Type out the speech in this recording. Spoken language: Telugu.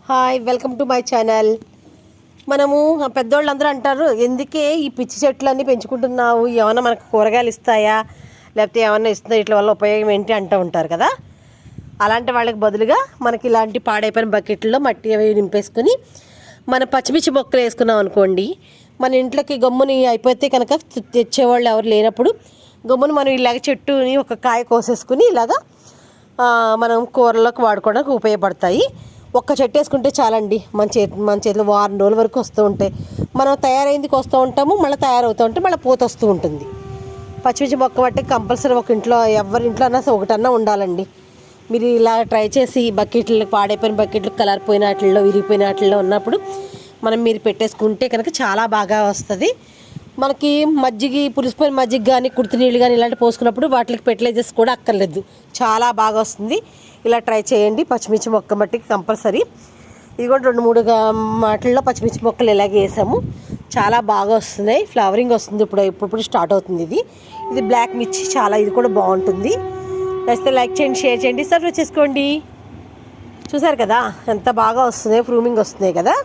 Hi, welcome to my channel. మనము పెద్దోళ్ళందరూ అంటారు, ఎందుకే ఈ పిచ్చి చెట్లన్నీ పెంచుకుంటున్నావు, ఏమైనా మనకు కూరగాయలు ఇస్తాయా, లేకపోతే ఏమైనా ఇస్తుందా, ఇట్ల వల్ల ఉపయోగం ఏంటి అంటూ ఉంటారు కదా. అలాంటి వాళ్ళకి బదులుగా మనకి ఇలాంటి పాడైపోయిన బకెట్లో మట్టి అవి నింపేసుకుని మన పచ్చిమిర్చి మొక్కలు వేసుకున్నాం అనుకోండి, మన ఇంట్లోకి గమ్ముని అయిపోతే కనుక తెచ్చేవాళ్ళు ఎవరు లేనప్పుడు గమ్ముని మనం ఇలాగ చెట్టుని ఒక కాయ కోసేసుకుని ఇలాగా మనం కూరలోకి వాడుకోవడానికి ఉపయోగపడతాయి. ఒక్క చెట్టు వేసుకుంటే చాలండి, మన చేతిలో వారం రోజుల వరకు వస్తూ ఉంటాయి. మనం తయారైందికి వస్తూ ఉంటాము, మళ్ళీ తయారవుతూ ఉంటే మళ్ళీ పూత వస్తూ ఉంటుంది. పచ్చిమిర్చి మొక్క బట్టి కంపల్సరీ ఒక ఇంట్లో ఎవరి ఇంట్లో అన్నా ఒకటన్నా ఉండాలండి. మీరు ఇలా ట్రై చేసి బకెట్లు, పాడైపోయిన బకెట్లు, కలర్ పోయిన వాటిల్లో, విరిగిపోయిన వాటిల్లో ఉన్నప్పుడు మీరు పెట్టేసుకుంటే కనుక చాలా బాగా వస్తుంది. మనకి మజ్జిగ, పులిసిపోయిన మజ్జిగ కానీ, కుర్తి నీళ్ళు కానీ ఇలాంటి పోసుకున్నప్పుడు వాటికి ఫెర్టిలైజర్స్ కూడా అక్కర్లేదు, చాలా బాగా వస్తుంది. ఇలా ట్రై చేయండి. పచ్చిమిర్చి మొక్క మట్టికి కంపల్సరీ. ఇది కూడా 2-3 మాటల్లో పచ్చిమిర్చి మొక్కలు ఇలాగే వేసాము, చాలా బాగా వస్తున్నాయి. ఫ్లవరింగ్ వస్తుంది, ఇప్పుడు స్టార్ట్ అవుతుంది. ఇది బ్లాక్ మిర్చి, చాలా ఇది కూడా బాగుంటుంది. నచ్చితే లైక్ చేయండి, షేర్ చేయండి, సబ్స్క్రైబ్ చేసుకోండి. చూసారు కదా ఎంత బాగా వస్తున్నాయి, ప్రూమింగ్ వస్తున్నాయి కదా.